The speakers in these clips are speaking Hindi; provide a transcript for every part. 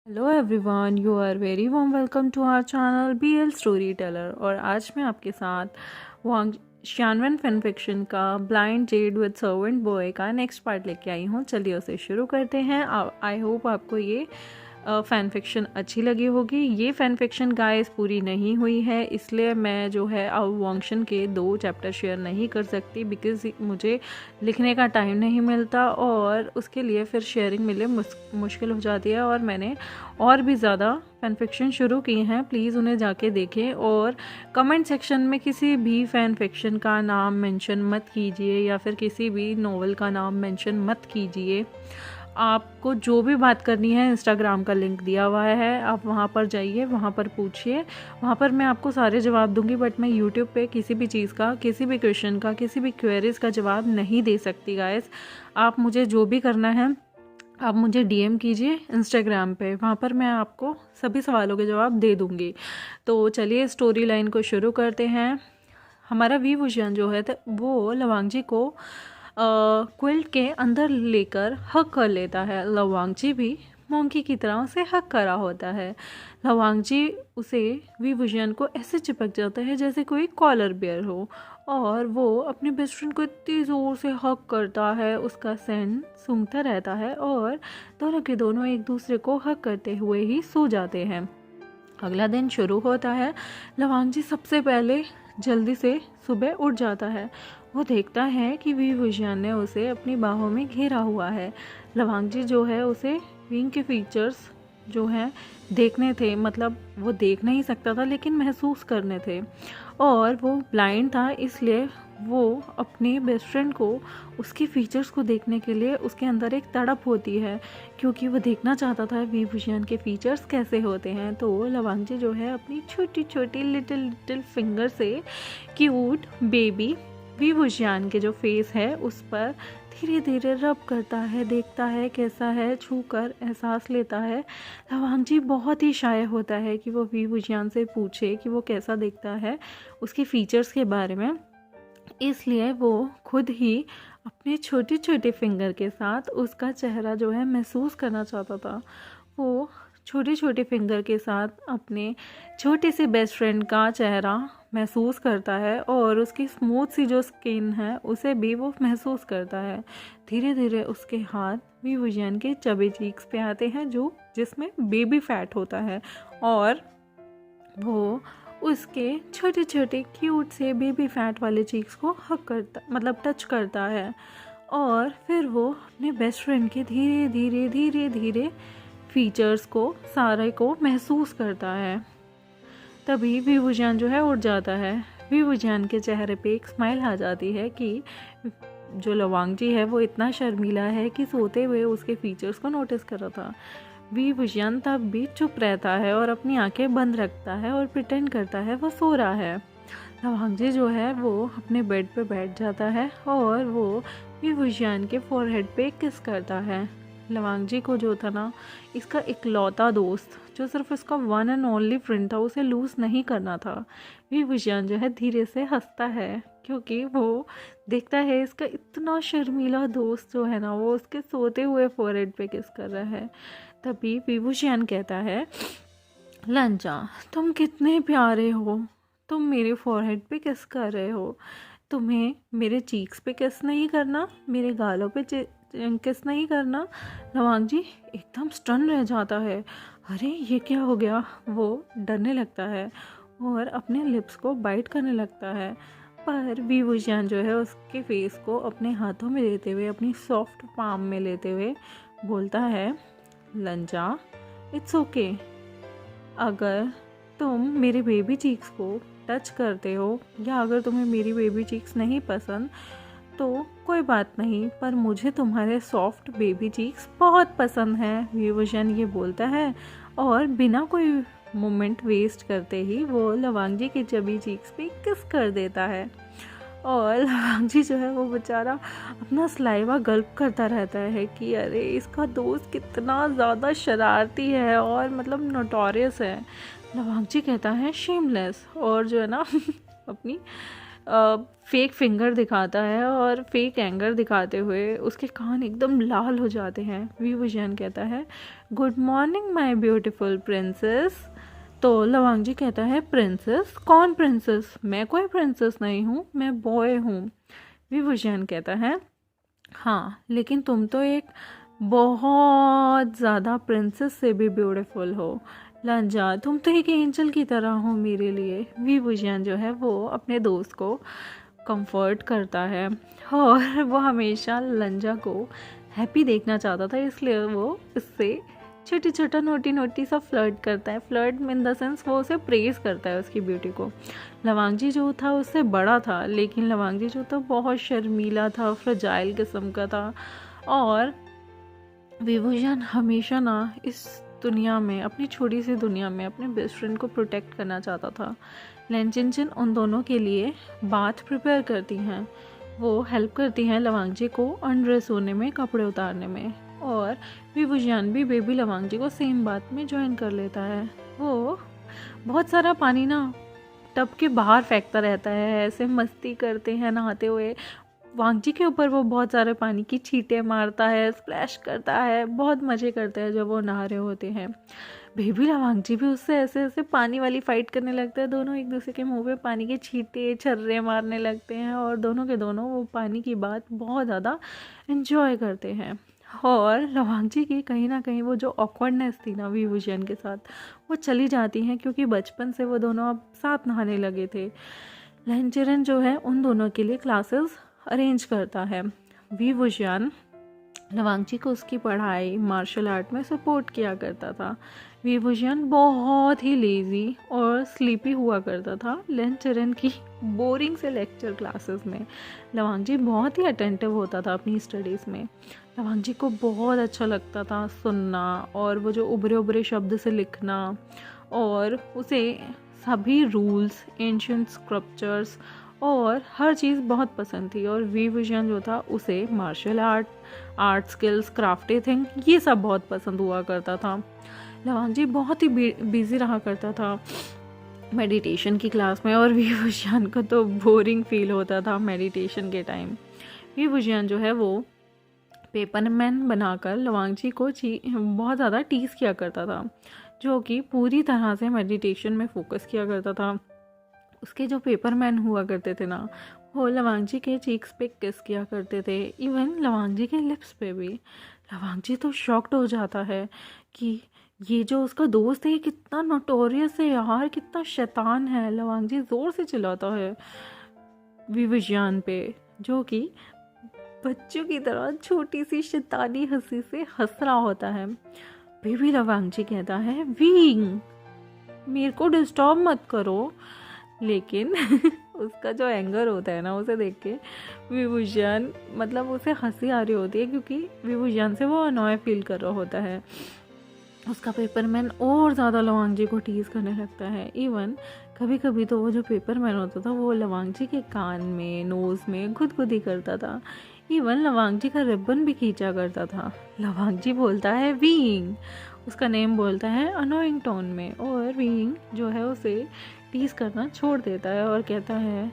Hello everyone, you are very warm welcome to our channel BL story teller. और आज मैं आपके साथ वांग शानवन फैन फिक्शन का blind jade with servant boy का नेक्स्ट पार्ट लेके आई हूँ। चलिए उसे शुरू करते हैं। आई होप आपको ये फ़ैन फिक्शन अच्छी लगी होगी। ये फ़ैन फिक्शन गाइस पूरी नहीं हुई है, इसलिए मैं जो है वांगशन के 2 चैप्टर शेयर नहीं कर सकती बिकॉज़ मुझे लिखने का टाइम नहीं मिलता और उसके लिए फिर शेयरिंग मिले मुश्किल हो जाती है। और मैंने और भी ज़्यादा फ़ैन फिक्शन शुरू की हैं, प्लीज़ उन्हें जाके देखें। और कमेंट सेक्शन में किसी भी फ़ैन फिक्शन का नाम मेंशन मत कीजिए या फिर किसी भी नॉवल का नाम मेंशन मत कीजिए। आपको जो भी बात करनी है, इंस्टाग्राम का लिंक दिया हुआ है, आप वहाँ पर जाइए, वहाँ पर पूछिए, वहाँ पर मैं आपको सारे जवाब दूंगी। बट मैं यूट्यूब पे किसी भी चीज़ का, किसी भी क्वेश्चन का, किसी भी क्वेरीज़ का जवाब नहीं दे सकती गाइस। आप मुझे जो भी करना है आप मुझे DM कीजिए इंस्टाग्राम पे, वहाँ पर मैं आपको सभी सवालों के जवाब दे दूँगी। तो चलिए स्टोरी लाइन को शुरू करते हैं। हमारा वी भूषण जो है वो लवांगजी को क्विल्ट के अंदर लेकर हक कर लेता है। लवांगजी भी मोंकी की तरह उसे हक करा होता है। लवांगजी उसे विभूषण को ऐसे चिपक जाता है जैसे कोई कॉलर बेयर हो और वो अपने बेस्ट फ्रेंड को इतनी ज़ोर से हक करता है, उसका सेंट सूंघता रहता है और दोनों के दोनों एक दूसरे को हक करते हुए ही सो जाते हैं। अगला दिन शुरू होता है। लवांगजी सबसे पहले जल्दी से सुबह उठ जाता है। वो देखता है कि विभूषण ने उसे अपनी बाहों में घेरा हुआ है। लवांगजी जो है उसे विंग के फीचर्स जो हैं देखने थे, मतलब वो देख नहीं सकता था लेकिन महसूस करने थे। और वो ब्लाइंड था, इसलिए वो अपने बेस्ट फ्रेंड को उसके फीचर्स को देखने के लिए उसके अंदर एक तड़प होती है, क्योंकि वो देखना चाहता था विभूषण के फीचर्स कैसे होते हैं। तो लवांगजी जो है अपनी छोटी छोटी लिटिल फिंगर से क्यूट बेबी विभूषण के जो फेस है उस पर धीरे धीरे रब करता है, देखता है कैसा है, छू कर एहसास लेता है। लवांगजी बहुत ही शाय होता है कि वो विभूषण से पूछे कि वो कैसा दिखता है, उसके फीचर्स के बारे में, इसलिए वो खुद ही अपने छोटे छोटे फिंगर के साथ उसका चेहरा जो है महसूस करना चाहता था। वो छोटे छोटे फिंगर के साथ अपने छोटे से बेस्ट फ्रेंड का चेहरा महसूस करता है और उसकी स्मूथ सी जो स्किन है उसे भी वो महसूस करता है। धीरे धीरे उसके हाथ विभूषण के चबे चीक्स पे आते हैं जो जिसमें बेबी फैट होता है और वो उसके छोटे छोटे क्यूट से बेबी फैट वाले चीक्स को हक करता, मतलब टच करता है। और फिर वो अपने बेस्ट फ्रेंड के धीरे धीरे धीरे धीरे फीचर्स को सारे को महसूस करता है। तभी विभूषण जो है उठ जाता है। विभूषण के चेहरे पे एक स्माइल आ जाती है कि जो लवांगजी है वो इतना शर्मीला है कि सोते हुए उसके फीचर्स को नोटिस कर रहा था। विभूषण तब भी चुप रहता है और अपनी आंखें बंद रखता है और प्रिटेंड करता है वो सो रहा है। लवांगजी जो है वो अपने बेड पे बैठ जाता है और वो विभूषण के फोरहेड पे किस करता है। लवांगजी को जो था ना, इसका इकलौता दोस्त जो सिर्फ इसका वन एंड ओनली फ्रेंड था, उसे लूज़ नहीं करना था। विभूषण जो है धीरे से हंसता है क्योंकि वो देखता है इसका इतना शर्मीला दोस्त जो है ना वो उसके सोते हुए फोरहेड पे किस कर रहा है। तभी विभूषण कहता है, लंजा तुम कितने प्यारे हो, तुम मेरे फोरहेड पे किस कर रहे हो, तुम्हें मेरे चीक्स पे किस नहीं करना, मेरे गालों पे किस नहीं करना। लवांगजी एकदम स्टन रह जाता है, अरे ये क्या हो गया। वो डरने लगता है और अपने लिप्स को बाइट करने लगता है, पर विभूषण जो है उसके फेस को अपने हाथों में लेते हुए, अपनी सॉफ्ट पाम में लेते हुए बोलता है, लंजा इट्स ओके, अगर तुम मेरे बेबी चीक्स को टच करते हो या अगर तुम्हें मेरी बेबी चीक्स नहीं पसंद तो कोई बात नहीं, पर मुझे तुम्हारे सॉफ्ट बेबी चीक्स बहुत पसंद हैं। विभूषण ये बोलता है और बिना कोई मोमेंट वेस्ट करते ही वो लवांगजी के चबी चीक्स पे किस कर देता है। और लवांगजी जो है वो बेचारा अपना सलाइवा गल्प करता रहता है कि अरे इसका दोस्त कितना ज़्यादा शरारती है और मतलब नोटोरियस है। लवांगजी कहता है शेमलेस, और जो है ना अपनी फेक फिंगर दिखाता है और फेक एंगर दिखाते हुए उसके कान एकदम लाल हो जाते हैं। विभूषण कहता है, good morning my beautiful princess. तो लवांगजी कहता है, प्रिंसेस? कौन प्रिंसेस? मैं कोई प्रिंसेस नहीं हूँ, मैं बॉय हूँ। विभूषण कहता है, हाँ लेकिन तुम तो एक बहुत ज़्यादा प्रिंसेस से भी ब्यूटीफुल हो लंजा, तुम तो एक एंजल की तरह हो मेरे लिए। विभूषण जो है वो अपने दोस्त को कंफर्ट करता है और वो हमेशा लंजा को हैप्पी देखना चाहता था, इसलिए वो इससे छोटी छोटा नोटी सा फ्लर्ट करता है। फ्लर्ट इन द सेंस वो उसे प्रेज करता है उसकी ब्यूटी को। लवांगजी जो था उससे बड़ा था, लेकिन लवांगजी जो था बहुत शर्मीला था, फ्रजाइल किस्म का था। और विभूषण हमेशा ना इस दुनिया में, अपनी छोटी सी दुनिया में अपने बेस्ट फ्रेंड को प्रोटेक्ट करना चाहता था। लेंचिनचिन उन दोनों के लिए बाथ प्रिपेयर करती हैं। वो हेल्प करती हैं लवांगजी को अनड्रेस होने में, कपड़े उतारने में। और विभूषण भी बेबी लवांगजी को सेम बात में ज्वाइन कर लेता है। वो बहुत सारा पानी ना टब के बाहर फेंकता रहता है, ऐसे मस्ती करते हैं नहाते हुए। वांगजी के ऊपर वो बहुत सारे पानी की छींटे मारता है, स्प्लैश करता है, बहुत मज़े करते हैं जब वो नहा रहे होते हैं। बेबी लवांगजी भी उससे ऐसे ऐसे पानी वाली फाइट करने लगता है। दोनों एक दूसरे के मुंह पे पानी के छींटे छर्रे मारने लगते हैं और दोनों के दोनों वो पानी की बात बहुत ज़्यादा एंजॉय करते हैं। और लवांगजी की कहीं ना कहीं वो जो ऑकवर्डनेस थी ना विभूषण के साथ, वो चली जाती हैं, क्योंकि बचपन से वो दोनों अब साथ नहाने लगे थे। लेंचिरन जो है उन दोनों के लिए क्लासेस अरेंज करता है। विभूषण लवांगजी को उसकी पढ़ाई, मार्शल आर्ट में सपोर्ट किया करता था। विभूषण बहुत ही लेज़ी और स्लीपी हुआ करता था लेंचिरन की बोरिंग से लेक्चर क्लासेस में। लवांगजी बहुत ही अटेंटिव होता था अपनी स्टडीज़ में। लवांगजी को बहुत अच्छा लगता था सुनना और वो जो उभरे उभरे शब्द से लिखना, और उसे सभी रूल्स, एंशिएंट स्क्रिप्चर्स और हर चीज़ बहुत पसंद थी। और विभूषण जो था उसे martial art skills, crafty thing, ये सब बहुत पसंद हुआ करता था। लवांगजी बहुत ही बिजी रहा करता था मेडिटेशन की क्लास में, और विभूषण को तो बोरिंग फील होता था मेडिटेशन के टाइम। विभूषण जो है वो पेपरमैन बनाकर लवांगजी को बहुत ज़्यादा टीज़ किया करता था, जो कि पूरी तरह से मेडिटेशन में फोकस किया करता था। उसके जो पेपरमैन हुआ करते थे ना, वो लवांगजी के चीक्स पे किस किया करते थे, इवन लवांगजी के लिप्स पे भी। लवांगजी तो शॉक्ड हो जाता है कि ये जो उसका दोस्त है कितना नोटोरियस है यार, कितना शैतान है। लवांगजी ज़ोर से चिल्लाता है विभूषण पे, जो कि बच्चों की तरह छोटी सी शैतानी हंसी से हंस रहा होता है। बेबी लवांगजी कहता है, विंग मेरे को डिस्टर्ब मत करो। लेकिन उसका जो एंगर होता है ना, उसे देख के विभूषण, मतलब उसे हंसी आ रही होती है, क्योंकि विभूषण से वो अनॉय फील कर रहा होता है। उसका पेपरमैन और ज़्यादा लवांगजी को टीज़ करने लगता है। इवन कभी कभी तो वो जो पेपरमैन होता था वो लवांगजी के कान में, नोज़ में गुदगुदी करता था। इवन लवांगजी का रिबन भी खींचा करता था। लवांगजी बोलता है विंग, उसका नेम बोलता है अनोइंग टोन में, और विंग जो है उसे टीज़ करना छोड़ देता है और कहता है,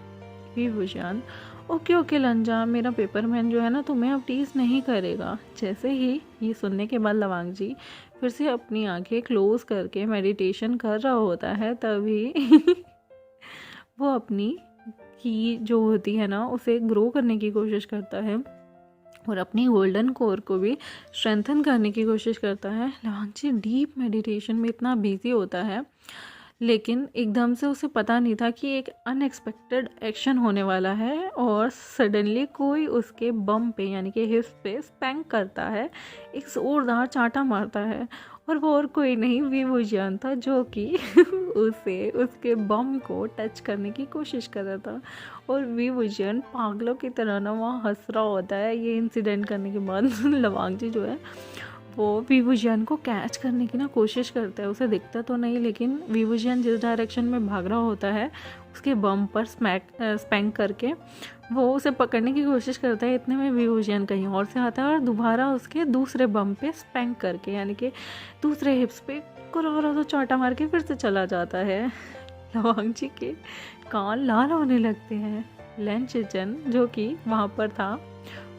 विभूषण ओके लंजा, मेरा पेपरमैन जो है ना तुम्हें अब टीज़ नहीं करेगा। जैसे ही ये सुनने के बाद लवांगजी फिर से अपनी आंखें क्लोज करके मेडिटेशन कर रहा होता है, तभी वो अपनी की जो होती है ना उसे ग्रो करने की कोशिश करता है और अपनी गोल्डन कोर को भी स्ट्रेंथन करने की कोशिश करता है। लवांगजी डीप मेडिटेशन में इतना बिजी होता है, लेकिन एकदम से उसे पता नहीं था कि एक अनएक्सपेक्टेड एक्शन होने वाला है, और सडनली कोई उसके बम पे यानी कि हिप्स पे स्पैंक करता है, एक जोरदार चांटा मारता है, और वो और कोई नहीं विभूषण था, जो कि उसे उसके बम को टच करने की कोशिश कर रहा था। और विभूषण पागलों की तरह ना वहाँ हंस रहा होता है ये इंसिडेंट करने के बाद। लवांगजी जो है वो विभूषण को कैच करने की ना कोशिश करता है, उसे दिखता तो नहीं, लेकिन विभूषण जिस डायरेक्शन में भाग रहा होता है उसके बम पर स्पैंक करके वो उसे पकड़ने की कोशिश करता है। इतने में विभूषण कहीं और से आता है और दोबारा उसके दूसरे बम पे स्पैंक करके यानी कि दूसरे हिप्स पे कुरारा तो चांटा मार के फिर से चला जाता है। लवांगजी के कान लाल होने लगते हैं। लेन चिचन जो कि वहाँ पर था,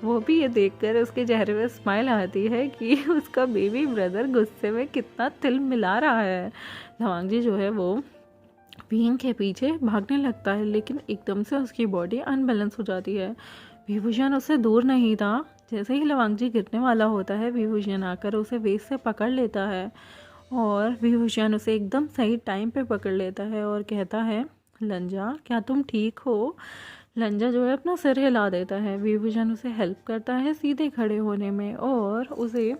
वो भी ये देखकर उसके चेहरे पे स्माइल आती है कि उसका बेबी ब्रदर गुस्से में कितना तिल मिला रहा है। लवांगजी जो है वो विंग के पीछे भागने लगता है, लेकिन एकदम से उसकी बॉडी अनबैलेंस हो जाती है। विभूषण उससे दूर नहीं था। जैसे ही लवांगजी गिरने वाला होता है, विभूषण आकर उसे वेस्ट से पकड़ लेता है और विभूषण उसे एकदम सही टाइम पे पकड़ लेता है और कहता है, लंजा क्या तुम ठीक हो? लंजा जो है अपना सिर हिला देता है। विभूषण उसे हेल्प करता है सीधे खड़े होने में और उसे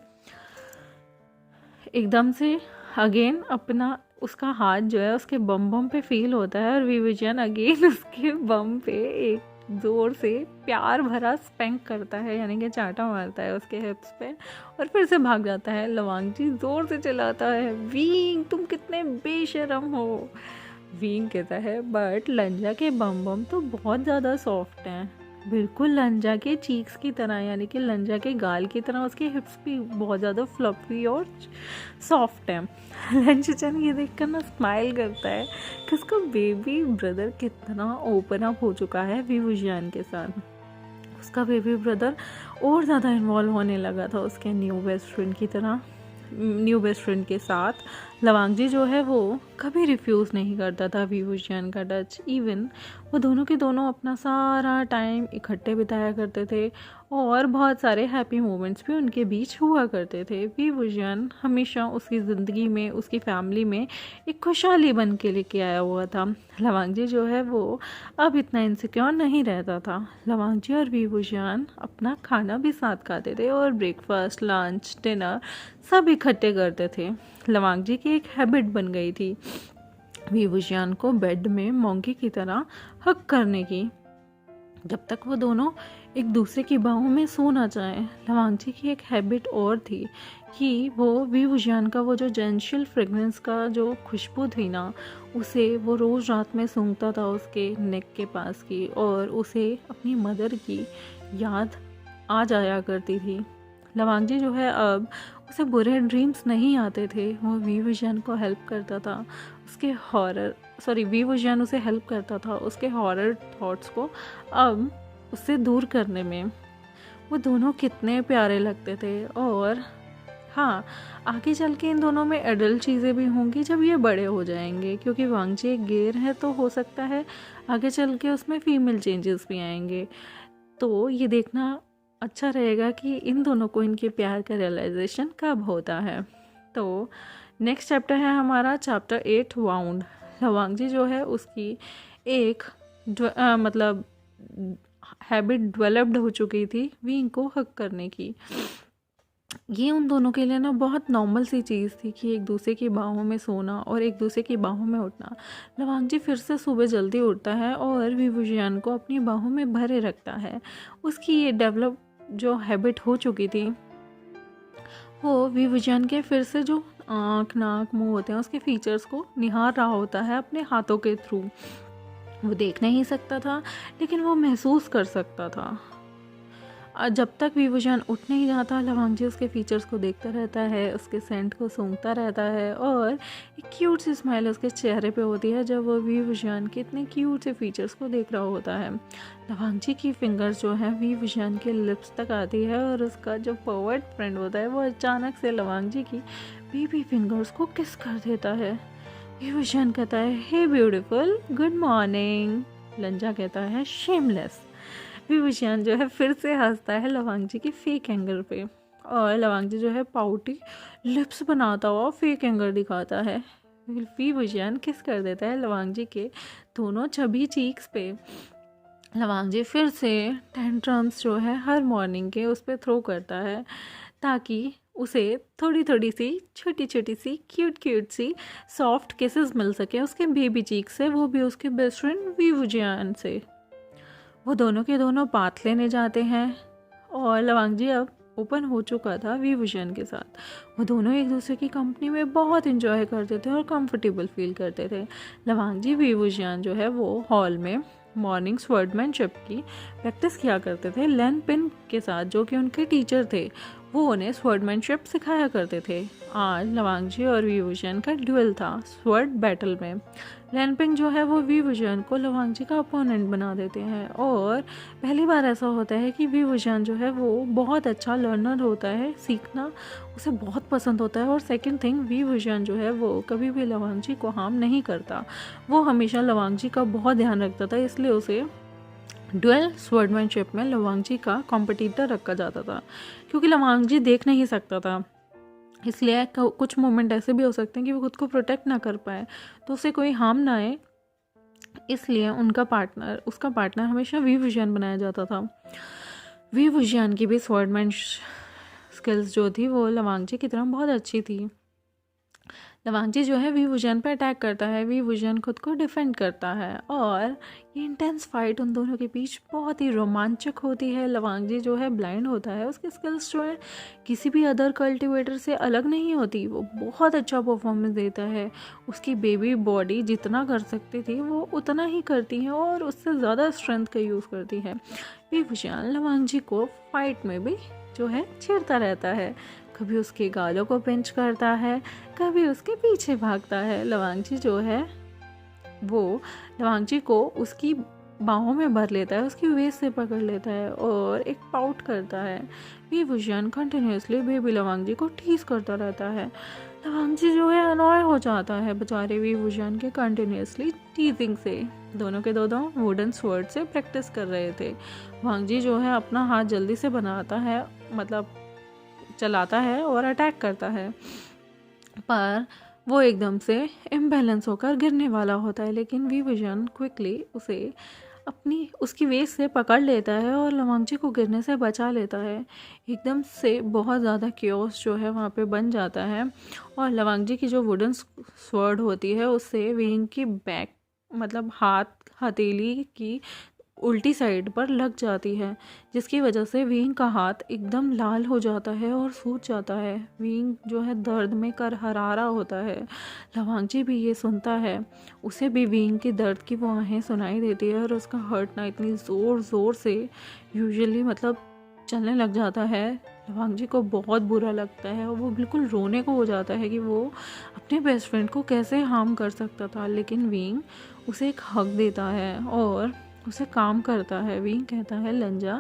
एकदम से अगेन अपना उसका हाथ जो है उसके बम पे फील होता है और विभूषण अगेन उसके बम पे एक ज़ोर से प्यार भरा स्पैंक करता है, यानी कि चांटा मारता है उसके हिप्स पे और फिर से भाग जाता है। लवांगजी ज़ोर से चिल्लाता है, विंग तुम कितने बेशरम हो। विंग कहता है, बट लंजा के बम तो बहुत ज़्यादा सॉफ्ट हैं, बिल्कुल लंजा के चीक्स की तरह, यानी कि लंजा के गाल की तरह उसके हिप्स भी बहुत ज़्यादा फ्लफी और सॉफ्ट हैं। लंचचन ये देखकर ना स्माइल करता है कि उसका बेबी ब्रदर कितना ओपन अप हो चुका है विभूषण के साथ। उसका बेबी ब्रदर और ज़्यादा इन्वॉल्व होने लगा था उसके न्यू बेस्ट फ्रेंड के साथ। लवांगजी जो है वो कभी रिफ्यूज़ नहीं करता था विभूषण का टच। इवन वो दोनों के दोनों अपना सारा टाइम इकट्ठे बिताया करते थे और बहुत सारे हैप्पी मोमेंट्स भी उनके बीच हुआ करते थे। विभूषण हमेशा उसकी ज़िंदगी में, उसकी फैमिली में एक खुशहाली बन के लेके आया हुआ था। लवांगजी जो है वो अब इतना इनसिक्योर नहीं रहता था। लवांगजी और विभूषण अपना खाना भी साथ खाते थे और ब्रेकफास्ट, लंच, डिनर सब इकट्ठे करते थे। लवांगजी की एक हैबिट बन गई थी विभूषण को बेड में मोंकी की तरह हक करने की, जब तक वो दोनों एक दूसरे की बाहों में सो ना जाए। लवांगजी की एक हैबिट और थी कि वो विभूषण का वो जो जेंशियल फ्रेगरेंस का जो खुशबू थी ना, उसे वो रोज़ रात में सूंघता था उसके नेक के पास की, और उसे अपनी मदर की याद आ जाया करती थी। लवांगजी जो है अब उसे बुरे ड्रीम्स नहीं आते थे। वो विभूषण को हेल्प करता था विभूषण उसे हेल्प करता था उसके हॉरर थॉट्स को अब उससे दूर करने में। वो दोनों कितने प्यारे लगते थे। और हाँ, आगे चल के इन दोनों में एडल्ट चीज़ें भी होंगी जब ये बड़े हो जाएंगे, क्योंकि वांगजी एक गेर है तो हो सकता है आगे चल के उसमें फीमेल चेंजेस भी आएंगे। तो ये देखना अच्छा रहेगा कि इन दोनों को इनके प्यार का रियलाइजेशन कब होता है। तो नेक्स्ट चैप्टर है हमारा चैप्टर 8 वाउंड। लवांगजी जो है उसकी एक मतलब हैबिट डेवलप्ड हो चुकी थी विंग को हक करने की। ये उन दोनों के लिए ना बहुत नॉर्मल सी चीज़ थी कि एक दूसरे की बाहों में सोना और एक दूसरे की बाहों में उठना। लवांगजी फिर से सुबह जल्दी उठता है और विभूषण को अपनी बाहों में भरे रखता है। उसकी ये डेवलप जो हैबिट हो चुकी थी, वो विभूषण के फिर से जो आँख, नाक, मुंह होते हैं उसके फीचर्स को निहार रहा होता है अपने हाथों के थ्रू। वो देख नहीं सकता था लेकिन वो महसूस कर सकता था। जब तक विभूषण उठ नहीं जाता, लवांगजी उसके फीचर्स को देखता रहता है, उसके सेंट को सूंघता रहता है और एक क्यूट सी स्माइल उसके चेहरे पे होती है जब वो विभूषण के इतने क्यूट से फीचर्स को देख रहा होता है। लवांगजी की फिंगर्स जो है विभूषण के लिप्स तक आती है और उसका जो फॉरवर्ड फ्रेंड होता है वो अचानक से लवांगजी की बेबी फिंगर्स को किस कर देता है। विभूषण कहता है, हे ब्यूटीफुल, गुड मॉर्निंग। लंजा कहता है, शेमलेस। विभूषण जो है फिर से हंसता है लवांगजी की फेक एंगर पे और लवांगजी जो है पाउटी लिप्स बनाता हुआ फेक एंगर दिखाता है। विभूषण किस कर देता है लवांगजी के दोनों छवि चीक्स पे। लवांगजी फिर से टेंट्रम्स जो है हर मॉर्निंग के उस पर थ्रो करता है ताकि उसे थोड़ी थोड़ी सी छोटी छोटी सी क्यूट सी सॉफ्ट केसेस मिल सके उसके बेबी चीक से, वो भी उसके बेस्ट फ्रेंड विभूषण से। वो दोनों के दोनों बात लेने जाते हैं और लवांगजी अब ओपन हो चुका था विभूषण के साथ। वो दोनों एक दूसरे की कंपनी में बहुत इन्जॉय करते थे और कंफर्टेबल फील करते थे। लवांगजी विभूषण जो है वो हॉल में मॉर्निंग स्वॉर्डमैनशिप की प्रैक्टिस किया करते थे लेन पिन के साथ, जो कि उनके टीचर थे। वो उन्हें स्वॉर्डमैनशिप सिखाया करते थे। आज लवांगजी और वी वुजियान का ड्यूल था स्वॉर्ड बैटल में। लैनपिंग जो है वो वी वुजियान को लवांगजी का अपोनेंट बना देते हैं और पहली बार ऐसा होता है कि वी वुजियान जो है वो बहुत अच्छा लर्नर होता है, सीखना उसे बहुत पसंद होता है। और सेकंड थिंग, वी वुजियान जो है वो कभी भी लवांगजी को हार्म नहीं करता, वो हमेशा लवांगजी का बहुत ध्यान रखता था, इसलिए उसे ड्यूल स्वॉर्डमैनशिप में लवांगजी का कॉम्पिटिटर रखा जाता था। क्योंकि लवांगजी देख नहीं सकता था, इसलिए कुछ मोमेंट ऐसे भी हो सकते हैं कि वो खुद को प्रोटेक्ट ना कर पाए, तो उसे कोई हार्म ना आए, इसलिए उसका पार्टनर हमेशा वी वुजियान बनाया जाता था। वी वुजियान की भी स्वॉर्डमैन स्किल्स जो थी वो लवांगजी की तरह बहुत अच्छी थी। लवांगजी जो है वी वुजियान पर अटैक करता है, वी वुजियान खुद को डिफेंड करता है और ये इंटेंस फाइट उन दोनों के बीच बहुत ही रोमांचक होती है। लवांगजी जो है ब्लाइंड होता है, उसकी स्किल्स जो है किसी भी अदर कल्टिवेटर से अलग नहीं होती, वो बहुत अच्छा परफॉर्मेंस देता है। उसकी बेबी बॉडी जितना कर सकती थी वो उतना ही करती है और उससे ज़्यादा स्ट्रेंथ का यूज़ करती है। वी वुजियान लवांगजी को फाइट में भी जो है छेड़ता रहता है, कभी उसके गालों को पिंच करता है, कभी उसके पीछे भागता है। लवांगजी जो है वो लवांगजी को उसकी बाहों में भर लेता है, उसकी वेस्ट से पकड़ लेता है और एक पाउट करता है। वी वुजियान कंटिन्यूसली बेबी लवांगजी को टीज करता रहता है। लवांगजी जो है अनॉय हो जाता है बेचारे वी वुजियान के कंटिन्यूसली टीजिंग से। दोनों के दोनों वुडन स्वॉर्ड से प्रैक्टिस कर रहे थे। लवांगजी जो है अपना हाथ जल्दी से बनाता है, मतलब चलाता है और अटैक करता है, पर वो एकदम से इम्बैलेंस होकर गिरने वाला होता है। लेकिन वी वुजियान क्विकली उसे उसकी वेस्ट से पकड़ लेता है और लवांगजी को गिरने से बचा लेता है। एकदम से बहुत ज़्यादा क्योस जो है वहाँ पे बन जाता है और लवांगजी की जो वुडन स्वॉर्ड होती है उससे विंग की बैक, मतलब हथेली की उल्टी साइड पर लग जाती है, जिसकी वजह से विंग का हाथ एकदम लाल हो जाता है और सूज जाता है। विंग जो है दर्द में करहरा होता है। लवांगजी भी ये सुनता है, उसे भी विंग की दर्द की वो आहें सुनाई देती है और उसका हर्ट ना इतनी ज़ोर से यूजुअली मतलब चलने लग जाता है। लवांगजी को बहुत बुरा लगता है और वो बिल्कुल रोने को हो जाता है कि वो अपने बेस्ट फ्रेंड को कैसे हार्म कर सकता था। लेकिन विंग उसे एक हक देता है और उसे काम करता है। विंग कहता है, लंजा,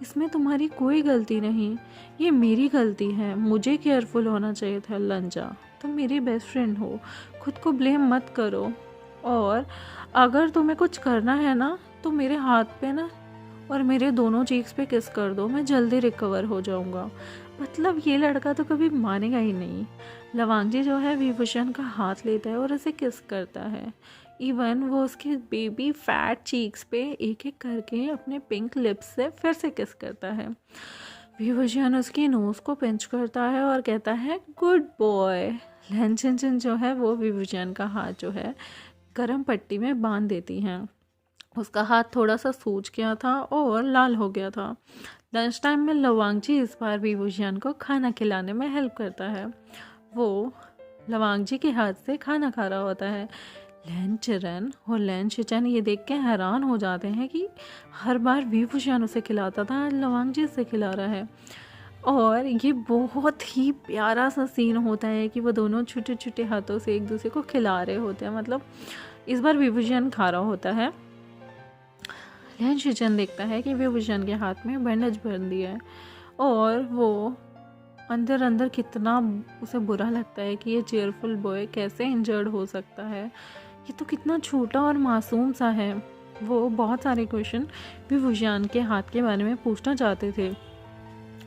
इसमें तुम्हारी कोई गलती नहीं, ये मेरी गलती है, मुझे केयरफुल होना चाहिए था। लंजा, तुम मेरी बेस्ट फ्रेंड हो, खुद को ब्लेम मत करो, और अगर तुम्हें कुछ करना है ना तो मेरे हाथ पे ना और मेरे दोनों चीक्स पे किस कर दो, मैं जल्दी रिकवर हो जाऊंगा। मतलब ये लड़का तो कभी मानेगा ही नहीं। लवांगजी जो है वी वुजियान का हाथ लेता है और उसे किस करता है। इवन वो उसके बेबी फैट चीक्स पे एक एक करके अपने पिंक लिप्स से फिर से किस करता है। वी वुजियान उसकी नोज़ को पिंच करता है और कहता है, गुड बॉय। लैन चिन जो है वो वी वुजियान का हाथ जो है गर्म पट्टी में बांध देती हैं। उसका हाथ थोड़ा सा सूज गया था और लाल हो गया था। लंच टाइम में लवांगजी इस बार वी वुजियान को खाना खिलाने में हेल्प करता है। वो लवांगजी के हाथ से खाना खा रहा होता है। लैन चिरन और लैन शिचन ये देख के हैरान हो जाते हैं कि हर बार वी वुजियान उसे खिलाता था, आज लवांगजी से खिला रहा है। और ये बहुत ही प्यारा सा सीन होता है कि वो दोनों छोटे छोटे हाथों से एक दूसरे को खिला रहे होते हैं। मतलब इस बार वी वुजियान खा रहा होता है। लैन शिचन देखता है कि वी वुजियान के हाथ में बैंडेज बन दिया है और वो अंदर अंदर कितना उसे बुरा लगता है कि ये चेयरफुल बॉय कैसे इंजर्ड हो सकता है, ये तो कितना छोटा और मासूम सा है। वो बहुत सारे क्वेश्चन वी वुजियान के हाथ के बारे में पूछना चाहते थे,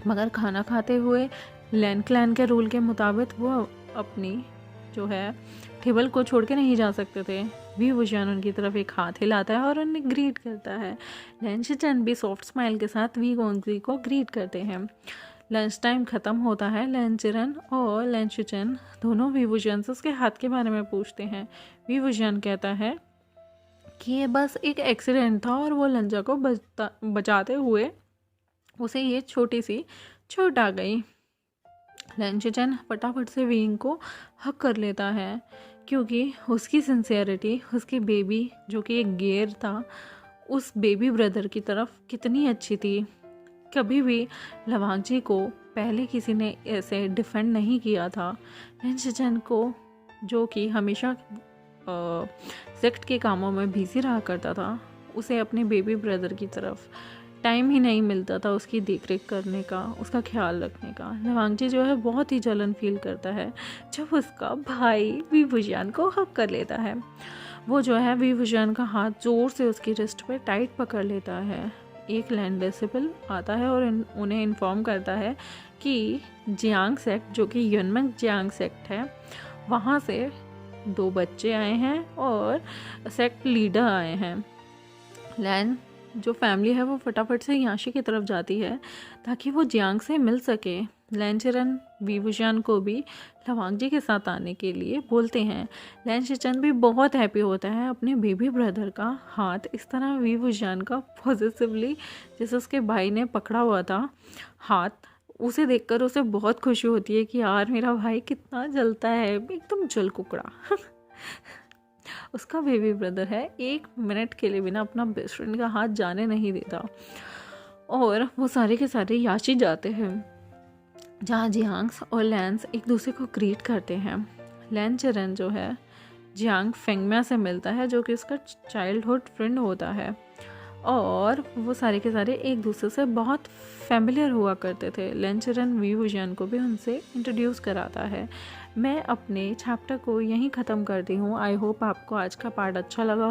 मगर खाना खाते हुए लैन क्लैन के रूल के मुताबिक वो अपनी जो है टेबल को छोड़ के नहीं जा सकते थे। वी वुजियान उनकी तरफ एक हाथ हिलाता है और उन्हें ग्रीट करता है। लैन शिचन भी सॉफ्ट स्माइल के साथ वी गोंजी को ग्रीट करते हैं। लंच टाइम ख़त्म होता है। लैन चिरन और लैन शिचन दोनों वी वुजियान से उसके हाथ के बारे में पूछते हैं। वी वुजियान कहता है कि ये बस एक एक्सीडेंट था और वो लंजा को बचाते हुए उसे ये छोटी सी चोट आ गई। लैन शिचन फटाफट से विंग को हक कर लेता है क्योंकि उसकी सिंसियरिटी उसकी बेबी जो कि एक गेर था उस बेबी ब्रदर की तरफ कितनी अच्छी थी। कभी भी लवांगजी को पहले किसी ने ऐसे डिफेंड नहीं किया था। लैन शिचेन को, जो कि हमेशा सेक्ट के कामों में बिजी रहा करता था, उसे अपने बेबी ब्रदर की तरफ टाइम ही नहीं मिलता था उसकी देखरेख करने का, उसका ख्याल रखने का। लवांगजी जो है बहुत ही जलन फील करता है जब उसका भाई वी वुजियान को हक कर लेता है। वो जो है वी वुजियान का हाथ ज़ोर से उसकी रिस्ट पे टाइट पकड़ लेता है। एक लैंड डिसिपल आता है और उन्हें इन्फॉर्म करता है कि जियांग सेक्ट, जो कि युनमेंग जियांग सेक्ट है, वहाँ से 2 बच्चे आए हैं और सेक्ट लीडर आए हैं। लैन जो फैमिली है वो फटाफट से याशी की तरफ जाती है ताकि वो जियांग से मिल सके। लैन शिचेन वी वुजियान को भी लवांगजी के साथ आने के लिए बोलते हैं। लैन शिचेन भी बहुत हैप्पी होता है अपने बेबी ब्रदर का हाथ इस तरह वी वुजियान का पॉजिटिवली, जैसे उसके भाई ने पकड़ा हुआ था हाथ, उसे देखकर उसे बहुत खुशी होती है कि यार मेरा भाई कितना जलता है, एकदम जल कुकड़ा। उसका बेबी ब्रदर है, 1 मिनट के लिए भी ना अपना बेस्ट फ्रेंड का हाथ जाने नहीं देता। और वो सारे के सारे याशी जाते हैं जहाँ जियांग्स और लैंस एक दूसरे को ग्रीट करते हैं। लैन चिरन जो है जियांग फेंगमिया से मिलता है, जो कि उसका चाइल्डहुड फ्रेंड होता है, और वो सारे के सारे एक दूसरे से बहुत फैमिलियर हुआ करते थे। लैन चिरन वी वुजियान को भी उनसे इंट्रोड्यूस कराता है। मैं अपने चैप्टर को यहीं ख़त्म करती हूँ। आई होप आपको आज का पार्ट अच्छा लगा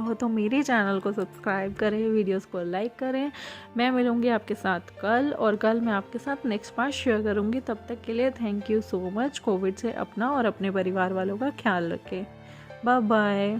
हो तो मेरे चैनल को सब्सक्राइब करें, वीडियोस को लाइक करें। मैं मिलूँगी आपके साथ कल, और कल मैं आपके साथ नेक्स्ट पार्ट शेयर करूँगी। तब तक के लिए thank you so much. Covid से अपना और अपने परिवार वालों का ख्याल रखें। Bye bye.